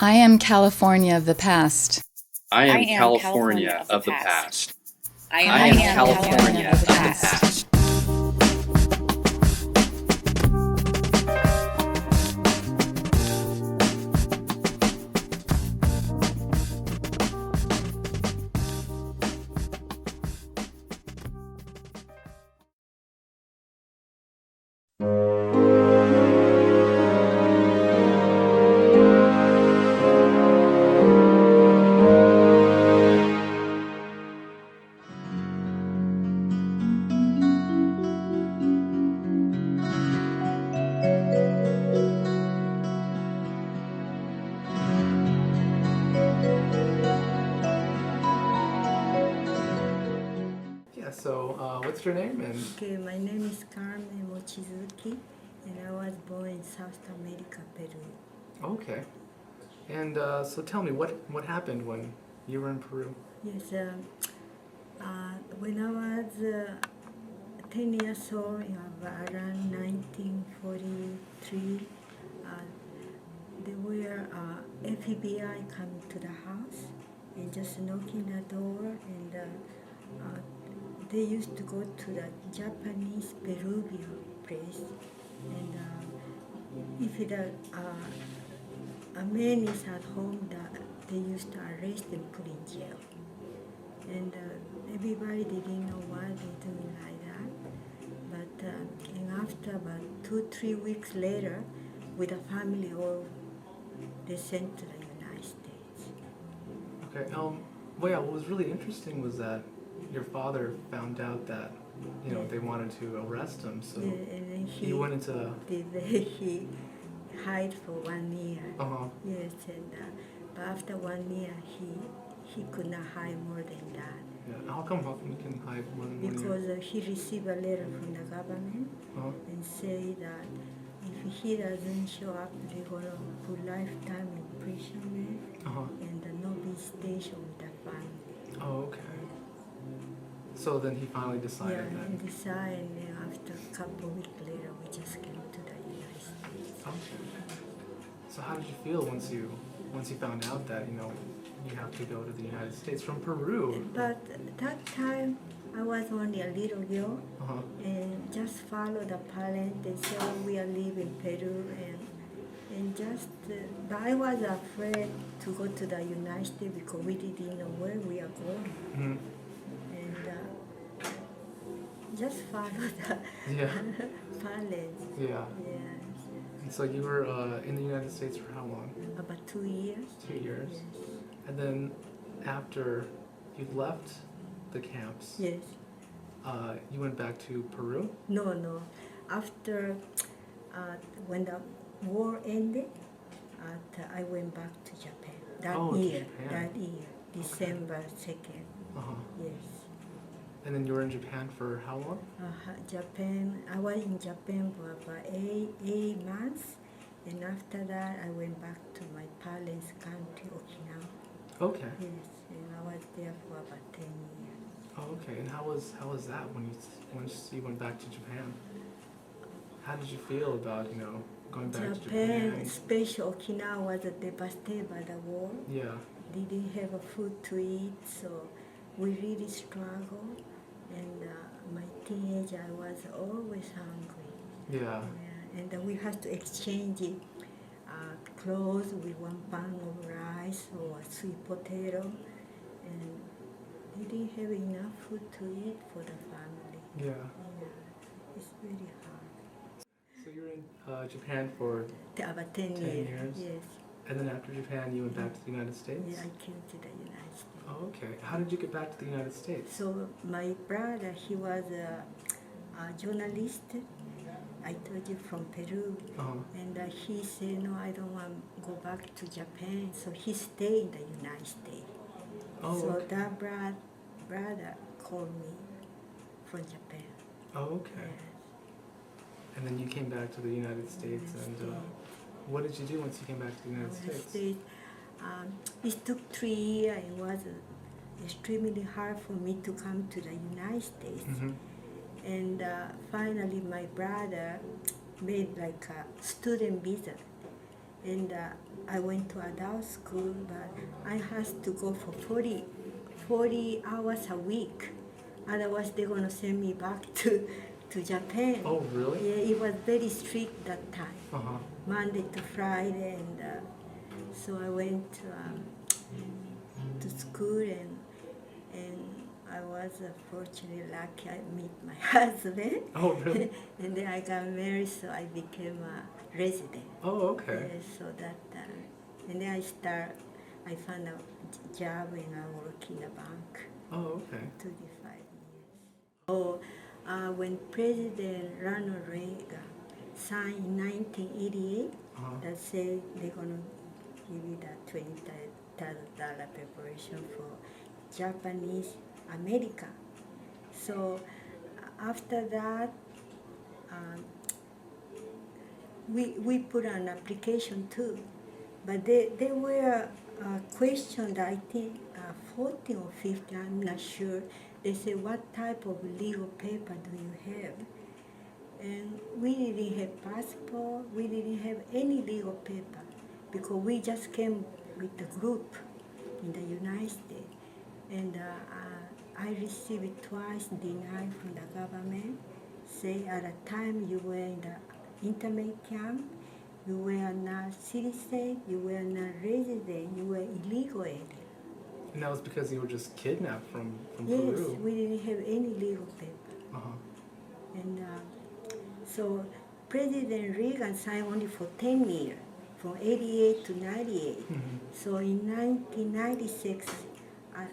I am California of the past. I am California of the past. I am California of the past. So, what's your name? Okay, my name is Carmen Mochizuki, and I was born in South America, Peru. Okay. And so tell me, what happened when you were in Peru? Yes, when I was 10 years old, around 1943, there were FBI coming to the house and just knocking the door, and they used to go to the Japanese Peruvian place, and if a man is at home, they used to arrest and put in jail. And everybody didn't know why they're doing like that. But and after about 2-3 weeks later, with the family all, they sent to the United States. Okay. Well, what was really interesting was that your father found out that they wanted to arrest him, so and then he went into. He hid for 1 year. Yes, and but after 1 year, he could not hide more than that. Yeah. How come you can hide more than 1 year? Because he received a letter from the government and say that if he doesn't show up, they're gonna put lifetime imprisonment and no visitation with the family. Oh, okay. So then he finally decided that. Yeah, he decided, and then after a couple of weeks later, we just came to the United States. Okay. So how did you feel once you found out that you have to go to the United States from Peru? But that time I was only a little girl and just follow the parents. They said, "Oh, we are leaving Peru," and just. But I was afraid to go to the United States because we didn't know where we are going. Mm-hmm. Just follow the parents. Yeah. Yes. And so you were in the United States for how long? About 2 years. 2 years. Yes. And then after you left the camps, Yes. you went back to Peru? No. After when the war ended, I went back to Japan. That year, December 2nd. Yes. And then you were in Japan for how long? Japan. I was in Japan for about eight months, and after that, I went back to my parents' country, Okinawa. Okay. Yes, and I was there for about 10 years. Oh, okay. And how was that once you went back to Japan? How did you feel about going back to Japan? Especially Okinawa, was devastated by the war. Yeah. Didn't have food to eat, so we really struggled. And my teenager, I was always hungry. Yeah. And we had to exchange clothes with 1 pound of rice or sweet potato. And they didn't have enough food to eat for the family. Yeah. It's really hard. So you were in Japan for about 10 years. Yes. And then after Japan, you went back to the United States? Yeah, I came to the United States. Oh, okay. How did you get back to the United States? So my brother, he was a journalist, I told you, from Peru. And he said, no, I don't want to go back to Japan. So he stayed in the United States. Oh, so okay. that brother called me from Japan. Oh, okay. Yes. And then you came back to the United States, and what did you do once you came back to the United States? It took 3 years. It was extremely hard for me to come to the United States. And finally, my brother made like a student visa. And I went to adult school, but I had to go for 40 hours a week. Otherwise, they're going to send me back to Japan. Oh, really? Yeah, it was very strict that time, Uh-huh. Monday to Friday. And so I went to school, and I was fortunately lucky I met my husband. Oh, really? And then I got married, so I became a resident. Oh, okay. So that, and then I found a job and I work in a bank. Oh, okay. 25 years. So when President Ronald Reagan signed in 1988, that said they're going to give you that $20,000 preparation for Japanese America. So after that, we put an application too, but they were questioned, I think 14 or 15, I'm not sure. They said, what type of legal paper do you have? And we didn't have passport, we didn't have any legal paper, because we just came with the group in the United States. And I received twice denied from the government, say at a time you were in the internment camp, you were not citizen, you were not resident, you were illegal alien. And that was because you were just kidnapped from Yes, Peru. we didn't have any legal paper. Uh-huh. And so President Reagan signed only for 10 years, from 88 to 98. Mm-hmm. So in 1996, a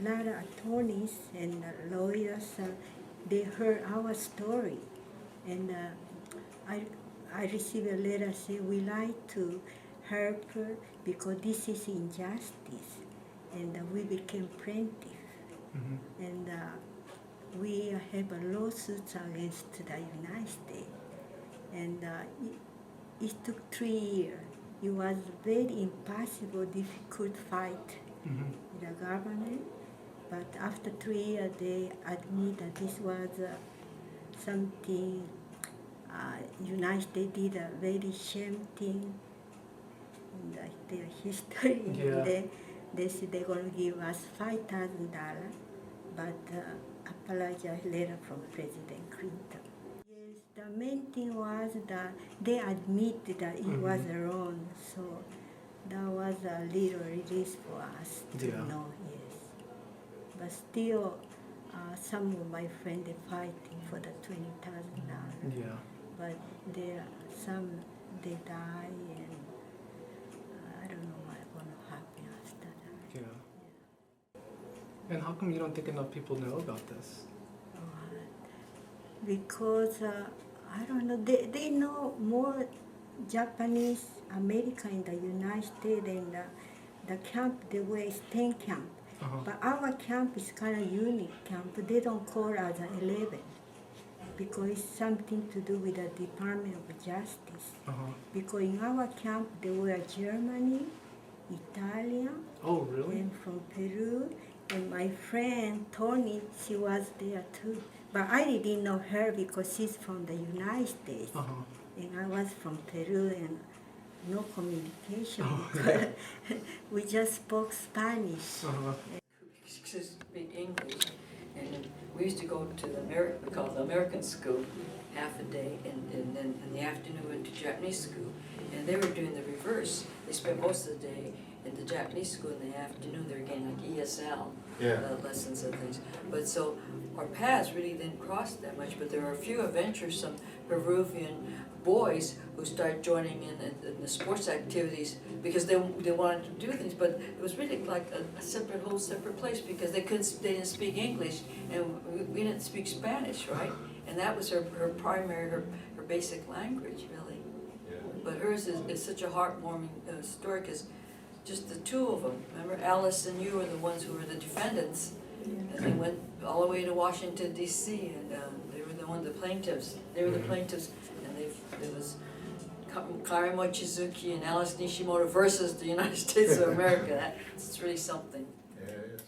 lot of attorneys and lawyers, they heard our story. And I received a letter saying, we like to help her because this is injustice. And we became plaintiff. Mm-hmm. And we have a lawsuit against the United States. And it took 3 years. It was very impossible, difficult fight with the government. But after 3 years, they admit that this was something United States did a very shame thing in their history. Yeah. And they said they're going to give us $5,000, but apologize letter from President Clinton. Yes, the main thing was that they admitted that it was wrong, so that was a little release for us to know, yes. But still, some of my friends are fighting for the $20,000. Yeah. But some they die, and I don't know what's going to happen after that. Yeah. And how come you don't think enough people know about this? Because I don't know, they know more Japanese American in the United States than the camp they were is 10 camp. But our camp is kind of unique camp. They don't call us 11 because it's something to do with the Department of Justice. Because in our camp they were Germany, Italian, Oh, really? and from Peru. And my friend Tony, she was there too. But I didn't know her because she's from the United States. And I was from Peru, and no communication. We just spoke Spanish. She could speak English, and we used to go to the we call it the American school, half a day, and then in the afternoon we went to Japanese school, and they were doing the reverse. They spent most of the day in the Japanese school. In the afternoon they were getting like ESL lessons and things. But so our paths really didn't cross that much, but there were a few adventuresome Peruvian boys who started joining in the sports activities because they wanted to do things, but it was really like a whole separate place because they didn't speak English, and we didn't speak Spanish, right? And that was her primary, her basic language, really. But hers is such a heartwarming story because just the two of them. Remember, Alice and you were the ones who were the defendants, and they went all the way to Washington D.C. and they were the plaintiffs. They were the plaintiffs, and there was Carmen Mochizuki and Alice Nishimoto versus the United States of America. That's really something. Yeah, it is.